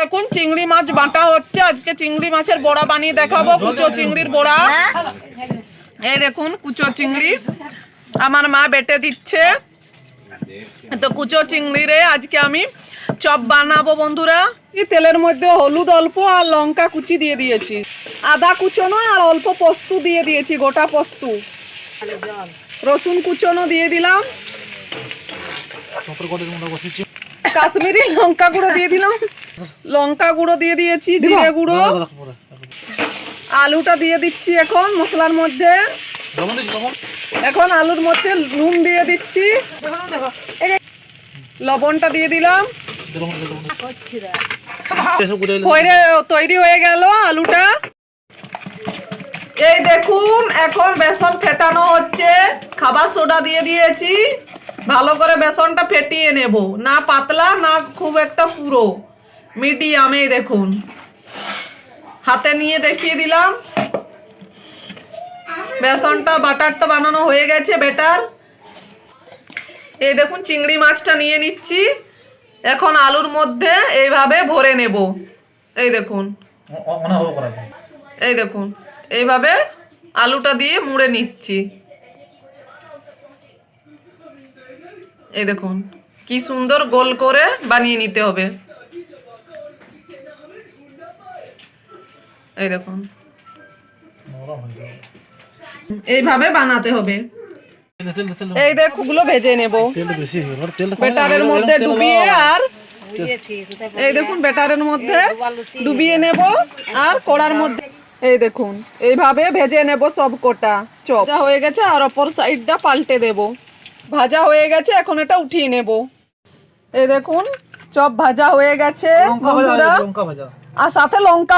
দেখুন চিংড়ি মাছ বাটা হচ্ছে। আজকে চিংড়ি মাছের বড়া বানিয়ে দেখাবো, কুচো চিংড়ির বড়া। এই দেখুন কুচো চিংড়ি আমার মা বেটে দিচ্ছে। তো কুচো চিংড়িরে আজকে আমি চপ বানাবো বন্ধুরা। তেলের মধ্যে হলুদ অল্প আর লঙ্কা কুচি দিয়ে দিয়েছি, আদা কুচনো আর অল্প পোস্ত দিয়ে দিয়েছি, গোটা পোস্ত। রসুন কুচনো দিয়ে দিলাম, কাশ্মীরি লঙ্কা গুঁড়ো দিয়ে দিলাম, লঙ্কা গুঁড়ো দিয়ে দিয়েছি, জিরে গুঁড়ো। আলুটা দিয়ে দিচ্ছি এখন মশলার মধ্যে। এখন আলুর মধ্যে নুন দিয়ে দিচ্ছি, লবণটা দিয়ে দিলাম। তৈরি হয়ে গেল আলুটা। এই দেখুন এখন বেসন ফেটানো হচ্ছে, খাবার সোডা দিয়ে দিয়েছি। ভালো করে বেসনটা ফেটিয়ে নেব, না পাতলা না খুব একটা পুরো, মিডিয়ামে। দেখুন হাতে নিয়ে দেখিয়ে দিলাম। বেসনটা বাটারটা বানানো হয়ে গেছে, বেটার। এই দেখুন চিংড়ি মাছটা নিয়ে নিচ্ছি, এখন আলুর মধ্যে এইভাবে ভরে নেব। এই দেখুন, এই দেখুন এইভাবে আলুটা দিয়ে মুড়ে নিচ্ছি। এই দেখুন কি সুন্দর গোল করে বানিয়ে নিতে হবে। এই দেখুন এইভাবে বানাতে হবে। এই দেখুন গুলো ভেজে নেব বেটারের মধ্যে ডুবিয়ে। আর এই দেখুন বেটারের মধ্যে ডুবিয়ে নেব আর কড়ার মধ্যে। এই দেখুন এইভাবে ভেজে নেব সব কটা চপ। হয়ে গেছে আর অপর সাইডটা পাল্টে দেব। ভাজা হয়ে গেছে, এখন এটা উঠিয়ে নেব। এই দেখুন চপ ভাজা হয়ে গেছে আর সাথে লঙ্কা